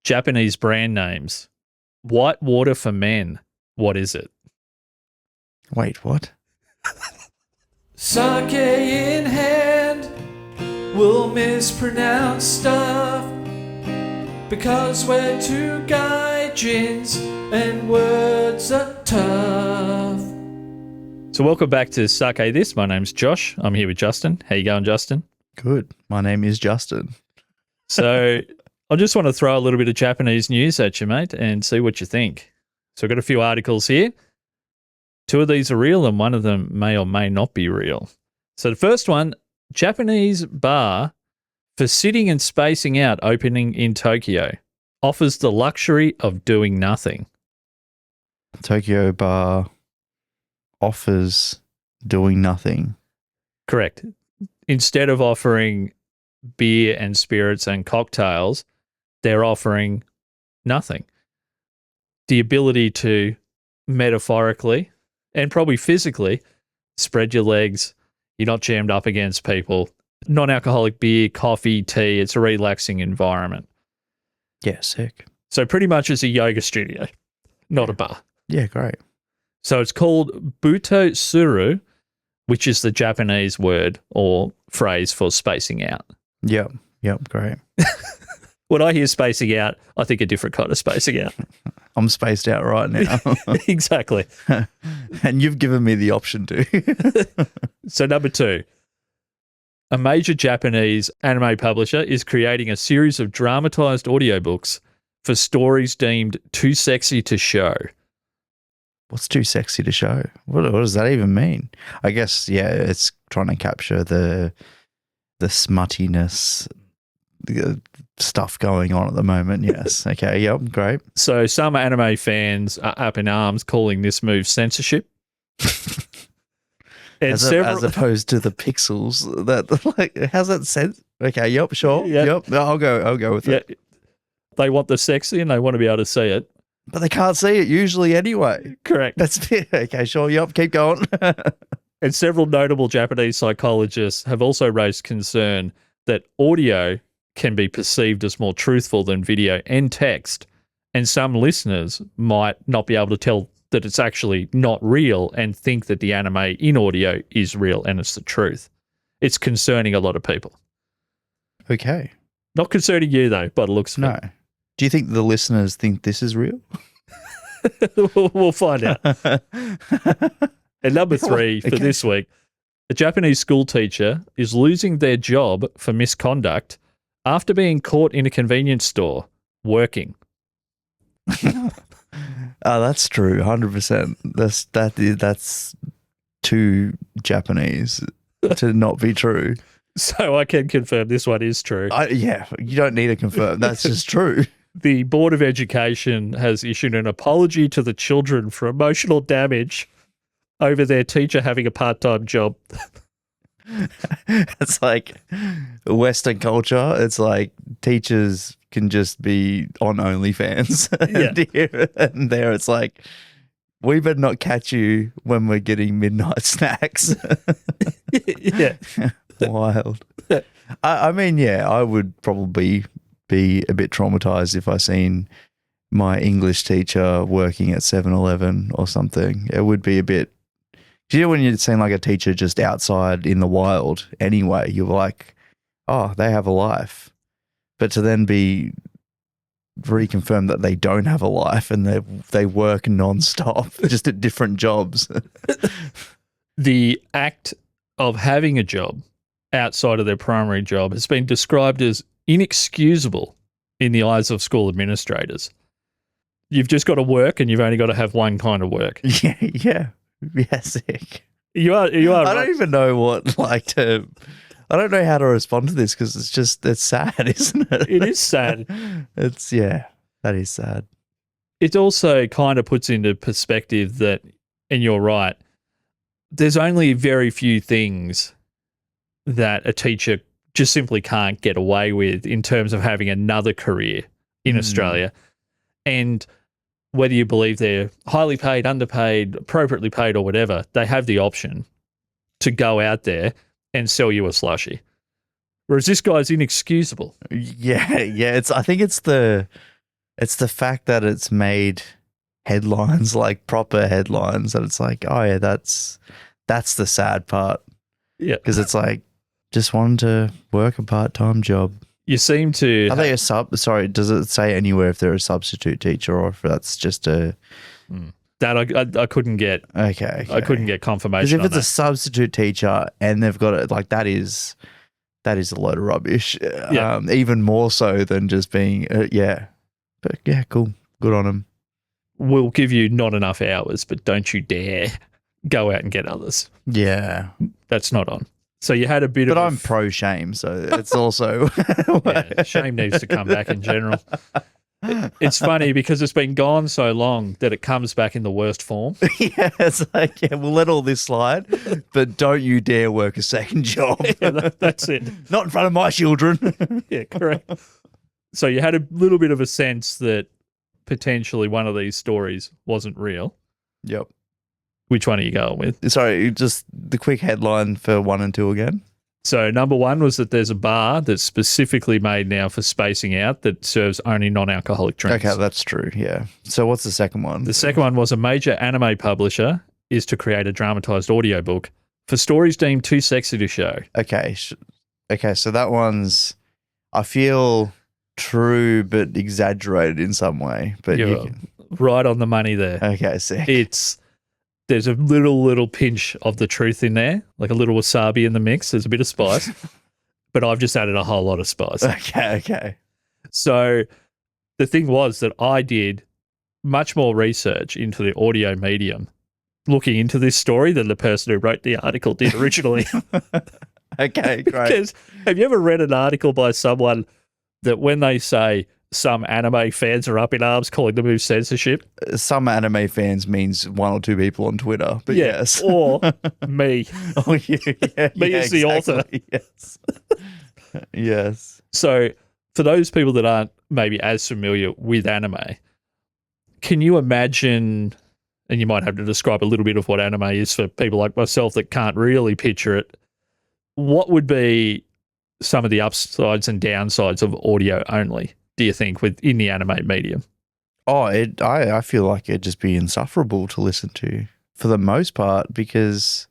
Japanese brand names. White water for men. What is it? Wait, what? Sake in hand, we'll mispronounce stuff because we're two gaijins and words are tough. So welcome back to Sake This. My name's Josh. I'm here with Justin. How you going, Justin? Good. My name is Justin. So I just want to throw a little bit of Japanese news at you, mate, and see what you think. So I've got a few articles here. Two of these are real and one of them may or may not be real. So the first one, Japanese bar for sitting and spacing out opening in Tokyo offers the luxury of doing nothing. Tokyo bar offers doing nothing. Correct. Instead of offering beer and spirits and cocktails, they're offering nothing. The ability to metaphorically and probably physically spread your legs. You're not jammed up against people. Non-alcoholic beer, coffee, tea. It's a relaxing environment. Yeah, sick. So pretty much it's a yoga studio, not a bar. Yeah, great. So it's called Buto Suru, which is the Japanese word or phrase for spacing out. Yep, great. When I hear spacing out, I think a different kind of spacing out. I'm spaced out right now. Exactly. And you've given me the option to. So number 2, a major Japanese anime publisher is creating a series of dramatized audiobooks for stories deemed too sexy to show. What's too sexy to show? What does that even mean? I guess, yeah, it's trying to capture the smuttiness stuff going on at the moment. Yes. Okay. Yep. Great. So some anime fans are up in arms calling this move censorship. And as opposed to the pixels that like how's that sense? Okay. Yep. Sure. Yeah. Yep. I'll go with it. They want the sexy and they want to be able to see it. But they can't see it usually anyway. Correct. That's okay. Sure. Yep. Keep going. And several notable Japanese psychologists have also raised concern that audio can be perceived as more truthful than video and text, and some listeners might not be able to tell that it's actually not real and think that the anime in audio is real and it's the truth. It's concerning a lot of people. Okay. Not concerning you, though, by the looks of it. No. Do you think the listeners think this is real? We'll find out. And number 3 for this week, a Japanese school teacher is losing their job for misconduct after being caught in a convenience store working. Oh, that's true. 100%. That's too Japanese to not be true. So I can confirm this one is true. Yeah, you don't need to confirm. That's just true. The Board of Education has issued an apology to the children for emotional damage over their teacher having a part-time job. It's like Western culture. It's like teachers can just be on OnlyFans. Yeah. And there it's like, we better not catch you when we're getting midnight snacks. Yeah. Wild. I mean, yeah, I would probably be a bit traumatized if I seen my English teacher working at 7-Eleven or something. It would be a bit. Do you know when you'd seen like a teacher just outside in the wild anyway, you're like, oh, they have a life. But to then be reconfirmed that they don't have a life and they work nonstop, just at different jobs. The act of having a job outside of their primary job has been described as inexcusable in the eyes of school administrators. You've just got to work and you've only got to have one kind of work. Yeah. Yeah, sick. You are. I don't even know I don't know how to respond to this because it's sad, isn't it? It is sad. That is sad. It also kind of puts into perspective that, and you're right, there's only very few things that a teacher just simply can't get away with in terms of having another career in Australia. And whether you believe they're highly paid, underpaid, appropriately paid or whatever, they have the option to go out there and sell you a slushie. Whereas this guy's inexcusable. Yeah. I think it's the It's the fact that it's made headlines, like proper headlines, that it's like, oh yeah, that's the sad part. Yeah. Because it's like, just wanted to work a part-time job. You seem to. Are they a sub? Sorry, does it say anywhere if they're a substitute teacher or if that's just a? That I couldn't get. Okay. I couldn't get confirmation. Because if on it's that. a substitute teacher and they've got it, like that is a load of rubbish. Yeah. Even more so than just being, yeah. But yeah, cool. Good on them. We'll give you not enough hours, but don't you dare go out and get others. Yeah. That's not on. So you had a bit But of. I'm pro shame, so it's also. Yeah, shame needs to come back in general. It's funny because it's been gone so long that it comes back in the worst form. Yeah, it's like, yeah, we'll let all this slide, but don't you dare work a second job. Yeah, that's it. Not in front of my children. Yeah, correct. So you had a little bit of a sense that potentially one of these stories wasn't real. Yep. Which one are you going with? Sorry, just the quick headline for 1 and 2 again. So number one was that there's a bar that's specifically made now for spacing out that serves only non-alcoholic drinks. Okay, that's true, yeah. So what's the second one? The second one was a major anime publisher is to create a dramatized audiobook for stories deemed too sexy to show. Okay, okay, so that one's, I feel true but exaggerated in some way. But You're right on the money there. Okay, sick. There's a little pinch of the truth in there, like a little wasabi in the mix. There's a bit of spice, but I've just added a whole lot of spice. Okay. So the thing was that I did much more research into the audio medium, looking into this story than the person who wrote the article did originally. Okay, great. Because have you ever read an article by someone that when they say some anime fans are up in arms calling the move censorship? Some anime fans means 1 or 2 people on Twitter, but Yeah, yes. or me. Oh, yeah. Me as the author. Yes. Yes. So for those people that aren't maybe as familiar with anime, can you imagine, and you might have to describe a little bit of what anime is for people like myself that can't really picture it, what would be some of the upsides and downsides of audio only, do you think, within the anime medium? Oh, I feel like it'd just be insufferable to listen to for the most part because,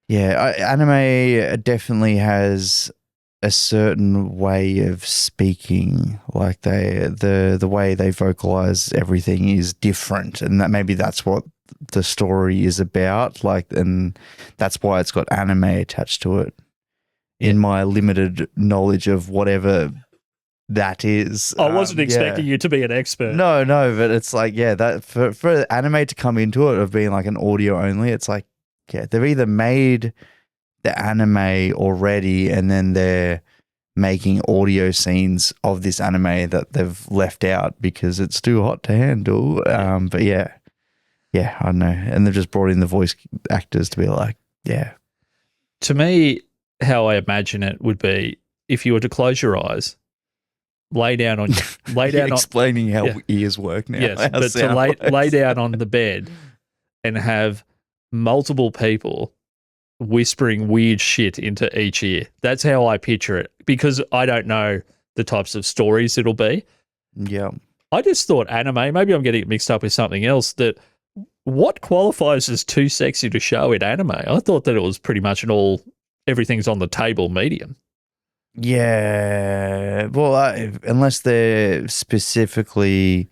yeah, anime definitely has a certain way of speaking. Like the way they vocalize everything is different, and that's what the story is about. Like, and that's why it's got anime attached to it. In my limited knowledge of whatever that is. I wasn't expecting you to be an expert. No, but it's like, yeah, that for anime to come into it of being like an audio only, it's like, yeah, they've either made the anime already and then they're making audio scenes of this anime that they've left out because it's too hot to handle. But yeah, I don't know. And they've just brought in the voice actors to be like, yeah. To me, how I imagine it would be if you were to close your eyes, lay down on explaining how ears work now. Yes, but to lay down on the bed and have multiple people whispering weird shit into each ear. That's how I picture it because I don't know the types of stories it'll be. Yeah. I just thought anime, maybe I'm getting it mixed up with something else, that what qualifies as too sexy to show in anime? I thought that it was pretty much everything's on the table medium. Yeah. Well, unless they're specifically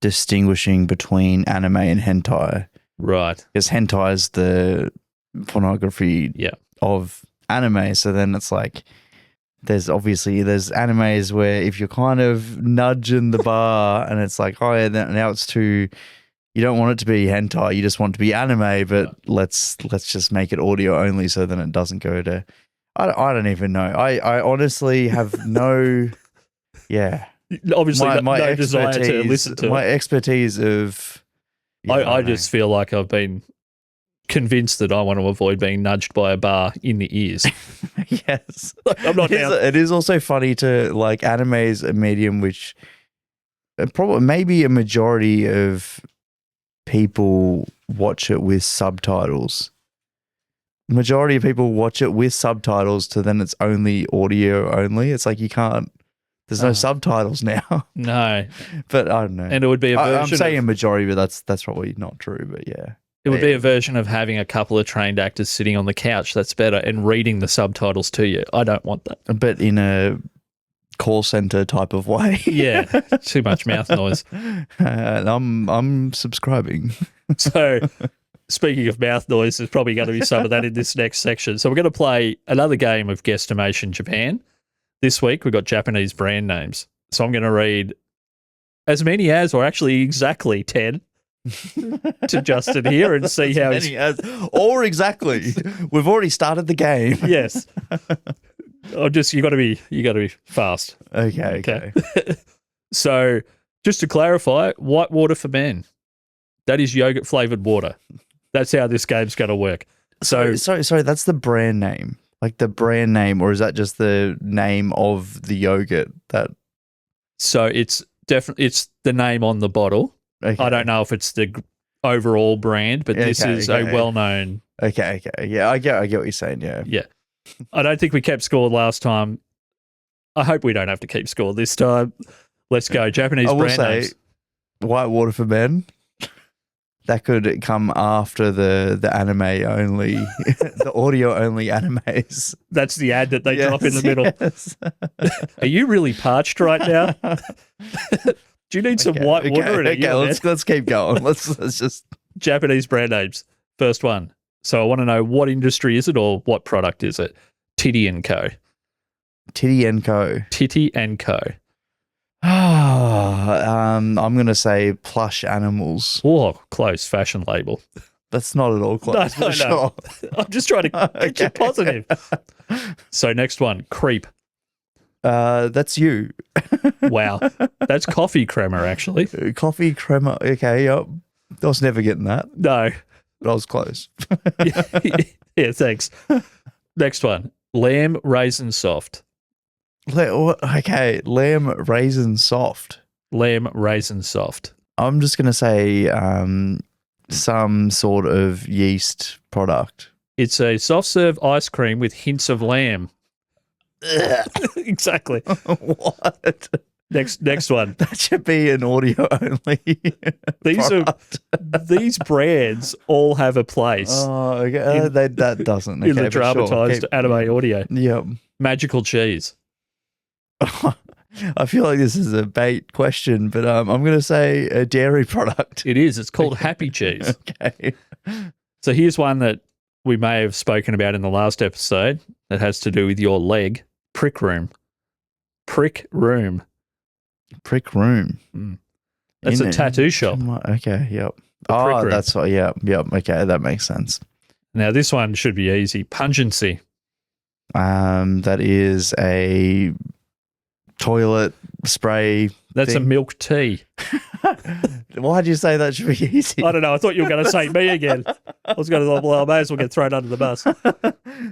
distinguishing between anime and hentai. Right. Because hentai is the pornography of anime. So then it's like there's animes where if you're kind of nudging the bar and it's like, oh yeah, now it's too, you don't want it to be hentai, you just want it to be anime, but let's just make it audio only so then it doesn't go to, I don't even know. I honestly have no, obviously my no desire to listen to my it. expertise of. I just feel like I've been convinced that I want to avoid being nudged by a bar in the ears. Yes, I'm not down. It is also funny to like anime is a medium which probably maybe a majority of people watch it with subtitles. Majority of people watch it with subtitles to then it's only audio only. It's like you can't There's no subtitles now. No. But I don't know. And it would be a version I'm saying of, majority, but that's probably not true. But yeah. it would be a version of having a couple of trained actors sitting on the couch. That's better. And reading the subtitles to you. I don't want that. But in a call center type of way. Yeah. Too much mouth noise. And I'm subscribing. So speaking of mouth noise, there's probably going to be some of that in this next section. So we're going to play another game of Guesstimation Japan. This week, we've got Japanese brand names. So I'm going to read as many as, or actually exactly 10 to Justin here and see how he's... Or exactly. We've already started the game. Yes. You got to be fast. Okay. So just to clarify, white water for men. That is yogurt flavored water. That's how this game's going to work. So Sorry, that's the brand name. Like the brand name, or is that just the name of the yogurt? So it's definitely the name on the bottle. Okay. I don't know if it's the overall brand, but this is a well-known. Okay. Yeah, I get what you're saying. Yeah. Yeah. I don't think we kept score last time. I hope we don't have to keep score this time. Let's go. Japanese I will brand say, names. white water for men. That could come after the anime only, the audio only animes. That's the ad that they drop in the middle. Yes. Are you really parched right now? Do you need some white water? Let's keep going. Let's just Japanese brand names. First one. So I want to know, what industry is it or what product is it? Titty Co. Titty Co. Titty Co. I'm gonna say plush animals. Oh, close. Fashion label. That's not at all close. No. Sure. I'm just trying to get you positive. So next one, Creap. That's you. Wow. That's coffee crema, actually. Coffee crema. Okay, yep. I was never getting that, No. but I was close. Yeah, thanks. Next one, lamb raisin soft. Okay, lamb raisin soft. Lamb raisin soft. I'm just gonna say some sort of yeast product. It's a soft serve ice cream with hints of lamb. Exactly. What? Next one. That should be an audio only. These brands all have a place Oh, okay. That doesn't. in the Okay, but sure. dramatized anime audio. Yep. Magical cheese. I feel like this is a bait question, but I'm going to say a dairy product. It is. It's called Happy Cheese. Okay. So here's one that we may have spoken about in the last episode that has to do with your leg. Prick Room. Prick Room. Prick Room. That's a tattoo shop. Okay, yep. Prick Room. That's what, yep. Okay, that makes sense. Now this one should be easy. Pungency. That is a toilet spray. That's thing. a milk tea. Why'd you say that should be easy? I don't know. I thought you were going to say me again. I was going to, well, I may as well get thrown under the bus.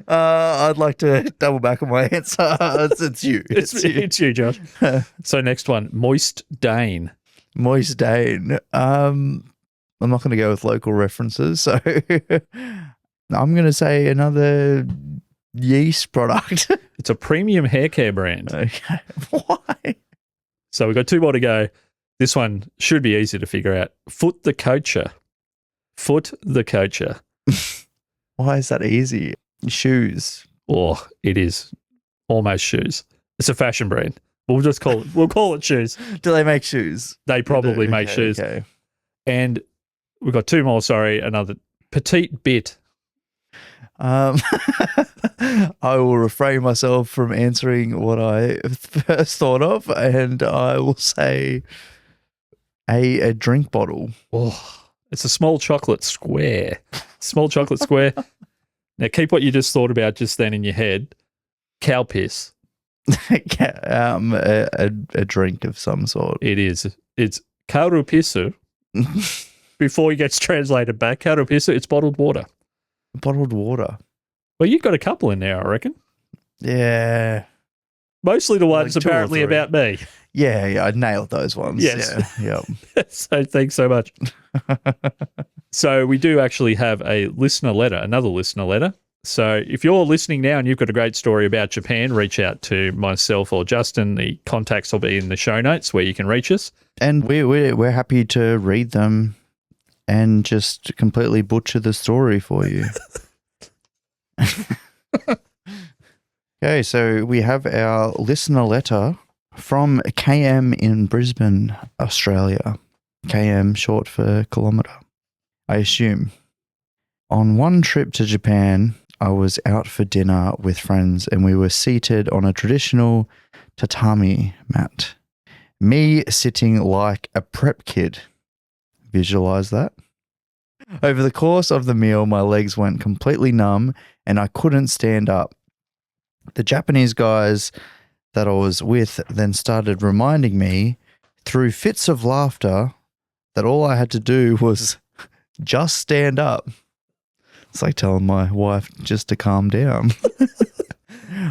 I'd like to double back on my answer. It's you. It's you, Josh. So next one, Moist Dane. Moist Dane. I'm not going to go with local references, so I'm going to say another yeast product. It's a premium hair care brand. Okay. Why? So we've got two more to go. This one should be easy to figure out. Foot the Coacher. Foot the Coacher. Why is that easy? Shoes. Oh, it is almost shoes. It's a fashion brand. We'll call it shoes. Do they make shoes? They probably make shoes. Okay. And we've got two more, another Petit Bit. I will refrain myself from answering what I first thought of, and I will say a drink bottle. Oh, it's a small chocolate square. Small chocolate square. Now keep what you just thought about just then in your head. Calpis. A drink of some sort. It is. It's karupisu. Before he gets translated back, karupisu, it's bottled water. Bottled water. Well, you've got a couple in there, I reckon. Yeah. Mostly the ones Like two or apparently three. about me. Yeah, I nailed those ones. Yes. Yeah. So thanks so much. So we do actually have another listener letter. So if you're listening now and you've got a great story about Japan, reach out to myself or Justin. The contacts will be in the show notes where you can reach us. And we're happy to read them and just completely butcher the story for you. Okay, so we have our listener letter from KM in Brisbane, Australia. KM short for kilometre, I assume. On one trip to Japan, I was out for dinner with friends and we were seated on a traditional tatami mat. Me sitting like a prep kid. Visualize that. Over the course of the meal, my legs went completely numb and I couldn't stand up. The Japanese guys that I was with then started reminding me through fits of laughter that all I had to do was just stand up. It's like telling my wife just to calm down.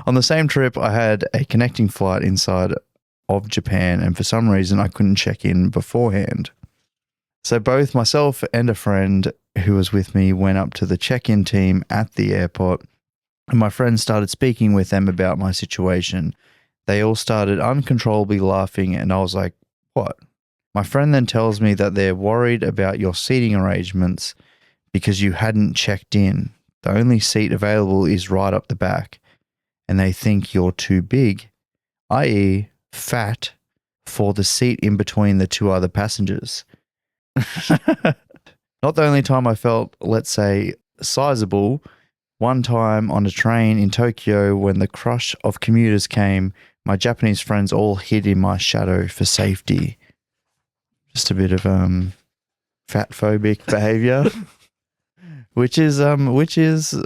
On the same trip, I had a connecting flight inside of Japan, and for some reason, I couldn't check in beforehand. So both myself and a friend who was with me went up to the check-in team at the airport, and my friend started speaking with them about my situation. They all started uncontrollably laughing, and I was like, what? My friend then tells me that they're worried about your seating arrangements because you hadn't checked in. The only seat available is right up the back, and they think you're too big, i.e. fat, for the seat in between the two other passengers. Not the only time I felt, let's say, sizable. One time on a train in Tokyo when the crush of commuters came, my Japanese friends all hid in my shadow for safety. Just a bit of fat phobic behavior, which is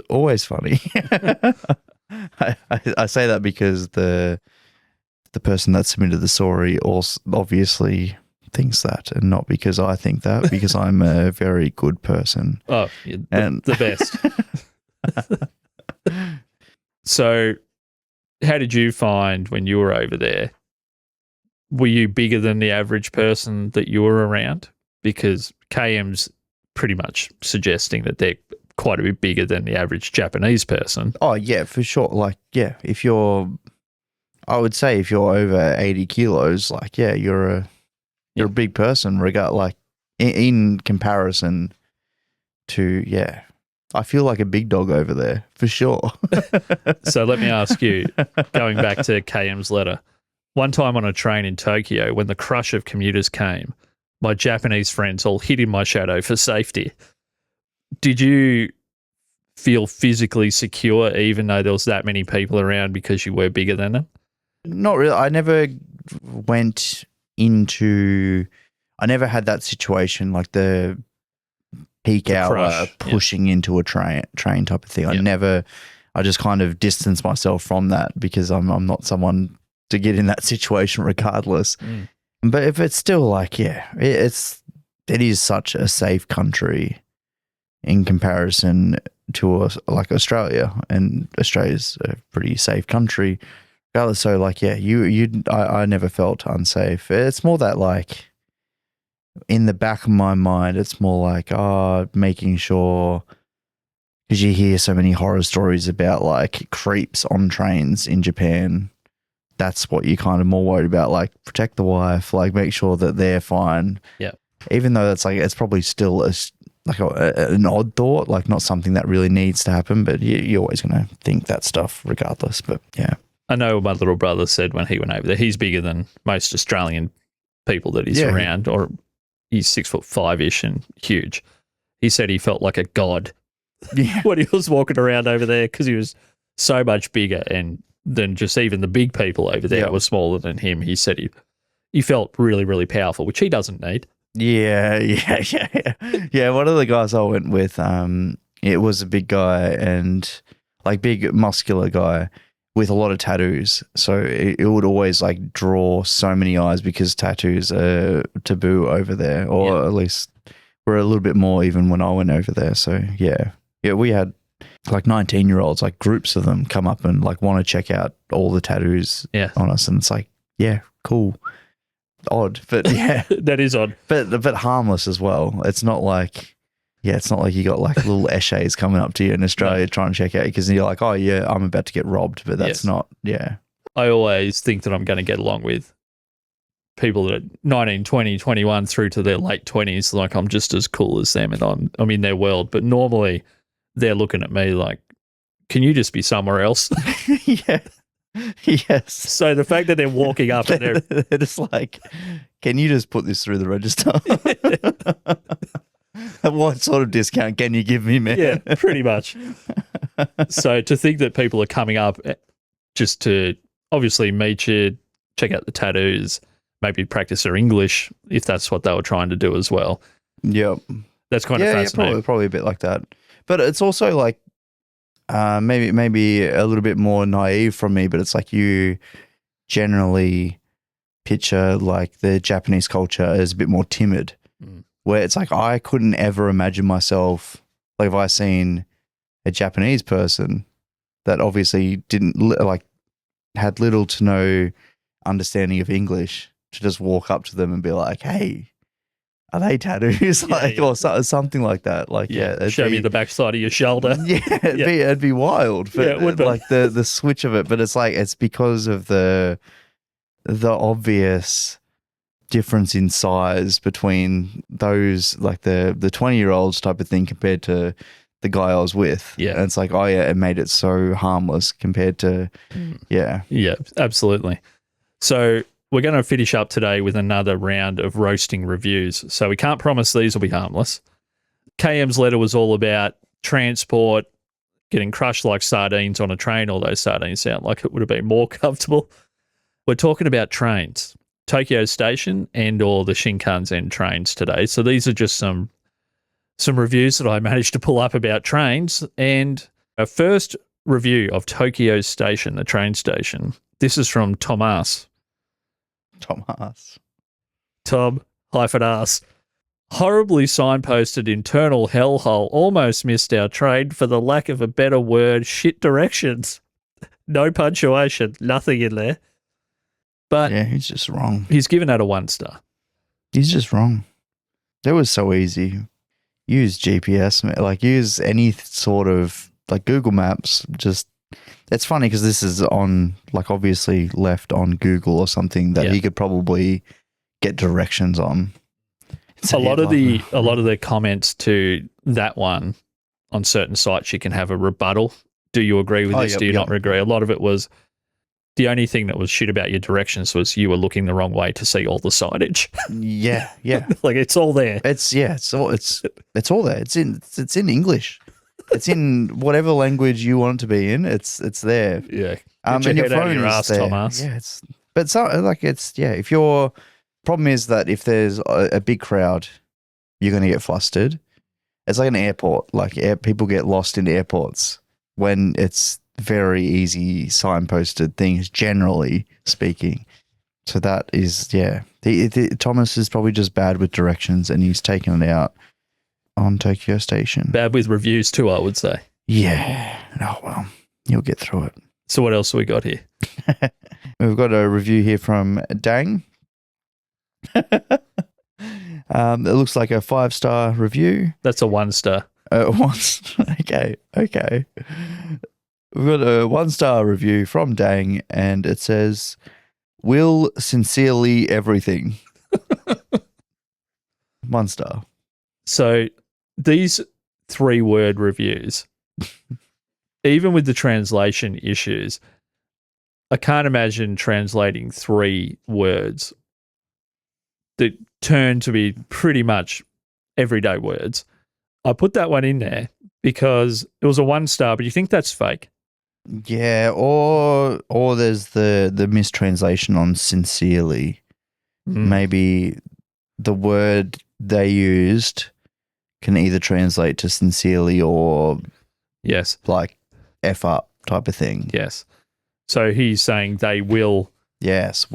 always funny. I say that because the person that submitted the story also obviously thinks that, and not because I think that, because I'm a very good person. Oh, and the best. So, how did you find when you were over there? Were you bigger than the average person that you were around? Because KM's pretty much suggesting that they're quite a bit bigger than the average Japanese person. Oh, yeah, for sure. Like, yeah, I would say if you're over 80 kilos, like, yeah, you're a big person, in comparison to, yeah. I feel like a big dog over there, for sure. So let me ask you, going back to KM's letter, one time on a train in Tokyo, when the crush of commuters came, my Japanese friends all hid in my shadow for safety. Did you feel physically secure even though there was that many people around because you were bigger than them? Not really. I never had that situation, like the peak hour crush, pushing into a train type of thing. Yep. I just kind of distance myself from that because I'm not someone to get in that situation regardless. Mm. But if it's still like, yeah, it is such a safe country in comparison to like Australia, and Australia's a pretty safe country. Regardless, so like, yeah, I never felt unsafe. It's more that like, in the back of my mind, it's more like, making sure, because you hear so many horror stories about like creeps on trains in Japan. That's what you're kind of more worried about, like protect the wife, like make sure that they're fine. Yeah. Even though that's like, it's probably still an odd thought, like not something that really needs to happen, but you're always going to think that stuff regardless. But yeah. I know my little brother said when he went over there, he's bigger than most Australian people that he's around, or he's 6'5" and huge. He said he felt like a god when he was walking around over there because he was so much bigger, and then just even the big people over there were smaller than him. He said he felt really, really powerful, which he doesn't need. Yeah. One of the guys I went with, it was a big guy and like big muscular guy with a lot of tattoos. So it would always like draw so many eyes because tattoos are taboo over there, or at least were a little bit more even when I went over there. So yeah, we had like 19-year-olds, like groups of them come up and like want to check out all the tattoos on us. And it's like, yeah, cool. Odd, but yeah. That is odd. But harmless as well. It's not like, Yeah, it's not like you got like little eshays coming up to you in Australia trying to check out because you're like, oh yeah, I'm about to get robbed, but that's not. Yeah, I always think that I'm going to get along with people that are 19, 20, 21 through to their late 20s. Like I'm just as cool as them and I'm in their world. But normally they're looking at me like, can you just be somewhere else? yeah, yes. So the fact that they're walking up and they're just like, can you just put this through the register? What sort of discount can you give me, man? Yeah, pretty much. So to think that people are coming up just to obviously meet you, check out the tattoos, maybe practice their English if that's what they were trying to do as well. Yep. That's kind of fascinating. Yeah, probably a bit like that. But it's also like maybe a little bit more naive from me, but it's like you generally picture like the Japanese culture as a bit more timid. Where it's like I couldn't ever imagine myself, like if I seen a Japanese person that obviously didn't had little to no understanding of English, to just walk up to them and be like, hey, are they tattoos? Or something like that. Like, show me the backside of your shoulder. Yeah, it'd be wild. But it would be. Like the switch of it, but it's like, it's because of the obvious difference in size between those, like the 20-year-olds type of thing compared to the guy I was with. Yeah. And it's like, oh yeah, it made it so harmless compared to, yeah. Yeah, absolutely. So we're going to finish up today with another round of roasting reviews. So we can't promise these will be harmless. KM's letter was all about transport, getting crushed like sardines on a train, although sardines sound like it would have been more comfortable. We're talking about trains. Tokyo Station and or the Shinkansen trains today. So these are just some reviews that I managed to pull up about trains. And our first review of Tokyo Station, the train station, this is from Thomas. Tom-Ass. Horribly signposted internal hellhole. Almost missed our train for the lack of a better word. Shit directions. No punctuation. Nothing in there. But yeah, he's just wrong. He's given that a 1 star. He's just wrong. That was so easy. Use GPS, like use any sort of like Google Maps. Just, it's funny because this is on like obviously left on Google or something that he could probably get directions on. A lot of the comments to that one on certain sites, you can have a rebuttal. Do you agree with this? Yep, Do you not agree? A lot of it was the only thing that was shit about your directions was you were looking the wrong way to see all the signage. Yeah. Like it's all there. It's all there. It's in English. It's in whatever language you want it to be in. It's there. Yeah. And your phone is there. Thomas. Yeah. If your problem is that if there's a big crowd, you're going to get flustered. It's like an airport. Like people get lost in airports when it's very easy signposted things, generally speaking. So that is, Thomas is probably just bad with directions and he's taken it out on Tokyo Station. Bad with reviews too, I would say. Yeah. Oh, well, you'll get through it. So what else have we got here? We've got a review here from Dane. It looks like a 5-star review. That's a 1 star. Okay. We've got a 1-star review from Dane, and it says, "Will sincerely everything." 1 star. So these 3-word reviews, even with the translation issues, I can't imagine translating 3 words that turn to be pretty much everyday words. I put that one in there because it was a 1 star, but you think that's fake? Yeah, or there's the mistranslation on sincerely. Maybe the word they used can either translate to sincerely or like F up type of thing. Yes. So he's saying they will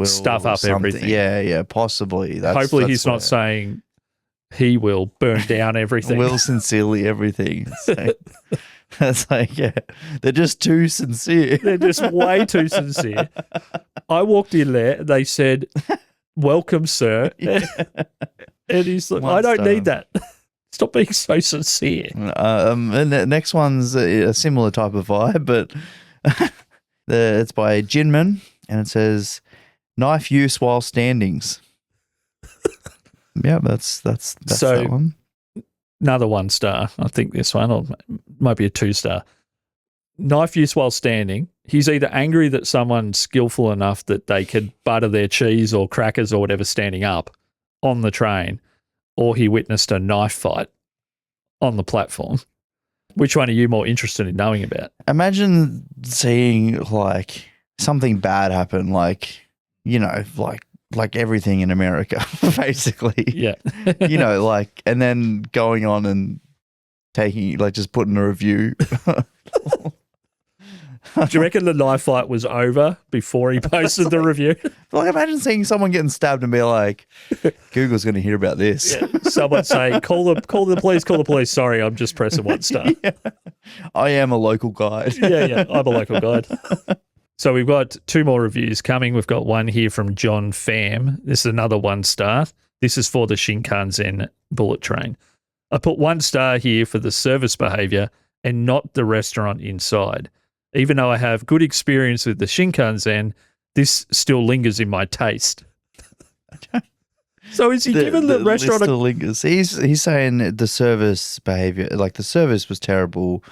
stuff up everything. Yeah, possibly. Hopefully he's not saying he will burn down everything. Will sincerely everything. So, that's like, they're just too sincere. They're just way too sincere. I walked in there, they said, "Welcome, sir." And he's like, "I don't need that. It's Stop being so sincere. And the next one's a similar type of vibe, but it's by Jinmin, and it says, "Knife use while standings." Yeah, that's So- that one. Another 1 star. I think this one, or might be a 2 star. Knife use while standing. He's either angry that someone's skillful enough that they could butter their cheese or crackers or whatever standing up on the train, or he witnessed a knife fight on the platform. Which one are you more interested in knowing about? Imagine seeing like something bad happen, like, you know, like everything in America, basically. Yeah. You know, like, and then going on and taking, like, just putting a review. Do you reckon the knife fight was over before he posted the review? Like, imagine seeing someone getting stabbed and be like, Google's going to hear about this. Yeah. Someone saying, call the police. Sorry, I'm just pressing 1 star. Yeah. I am a local guide. Yeah, I'm a local guide. So we've got 2 more reviews coming. We've got one here from John Pham. This is another 1 star. This is for the Shinkansen bullet train. I put 1 star here for the service behavior and not the restaurant inside. Even though I have good experience with the Shinkansen, this still lingers in my taste. So is he giving the restaurant still lingers. He's saying the service behavior, like the service was terrible,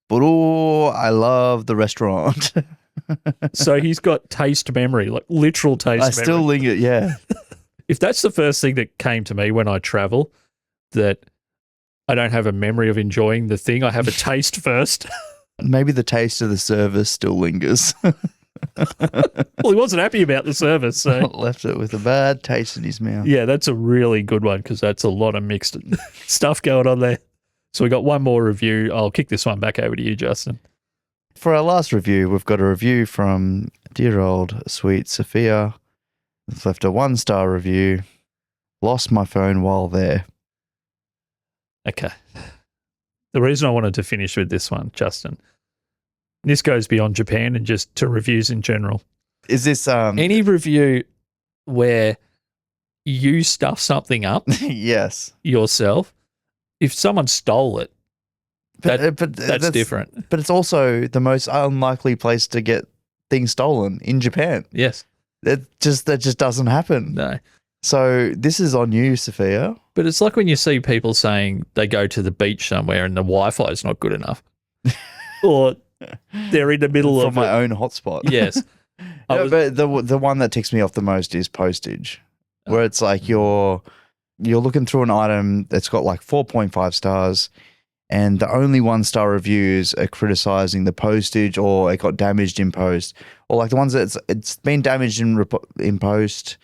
but I love the restaurant. So he's got taste memory, like literal taste memory. I still linger, yeah. If that's the first thing that came to me when I travel, that I don't have a memory of enjoying the thing, I have a taste first. Maybe the taste of the service still lingers. Well, he wasn't happy about the service, so Left it with a bad taste in his mouth. yeah, that's a really good one because that's a lot of mixed stuff going on there. So we got one more review. I'll kick this one back over to you, Justin. For our last review, we've got a review from dear old sweet Sophia. It's left a 1 star review. Lost my phone while there. Okay. The reason I wanted to finish with this one, Justin, this goes beyond Japan and just to reviews in general. Is this Any review where you stuff something up yes. yourself, if someone stole it, that's different. But it's also the most unlikely place to get things stolen in Japan. Yes. That just doesn't happen. No. So this is on you, Sophia. But it's like when you see people saying they go to the beach somewhere and the Wi-Fi is not good enough. Or they're in the middle From of my own hotspot. Yes. No, but the one that ticks me off the most is postage, where it's like you're looking through an item that's got like 4.5 stars, and the only 1 star reviews are criticizing the postage, or it got damaged in post, or like the ones that it's been damaged in post,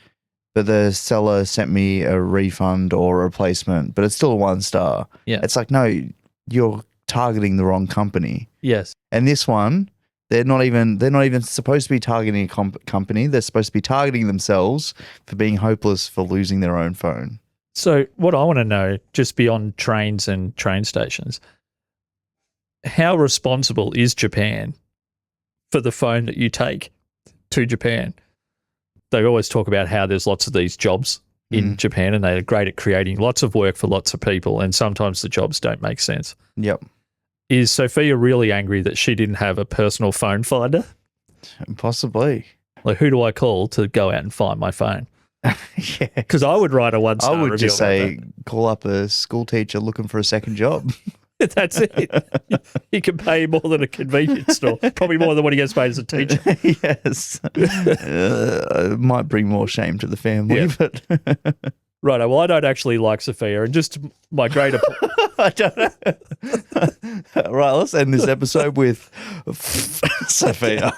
but the seller sent me a refund or a replacement, but it's still a 1 star. Yeah. It's like, no, you're targeting the wrong company. Yes. And this one, they're not even supposed to be targeting a company. They're supposed to be targeting themselves for being hopeless for losing their own phone. So what I want to know, just beyond trains and train stations, how responsible is Japan for the phone that you take to Japan? They always talk about how there's lots of these jobs in Japan and they're great at creating lots of work for lots of people, and sometimes the jobs don't make sense. Yep. Is Sophia really angry that she didn't have a personal phone finder? Possibly. Like, who do I call to go out and find my phone? Yeah. Because I would write a 1-star I would review just about say, call up a school teacher looking for a second job. that. That's it. He can pay more than a convenience store. Probably more than what he gets paid as a teacher. Yes. It might bring more shame to the family, Yeah. but Right. Well, I don't actually like Sophia, and just my greater I don't know. Right, let's end this episode with Sophia.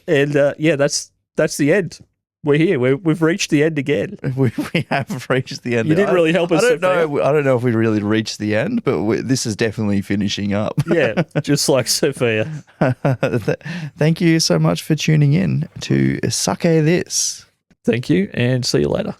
and yeah, that's the end. We're here. We've reached the end again. We have reached the end. You didn't really help us. I don't know if we really reached the end, but this is definitely finishing up. Yeah, just like Sophia. Thank you so much for tuning in to Sake This. Thank you, and see you later.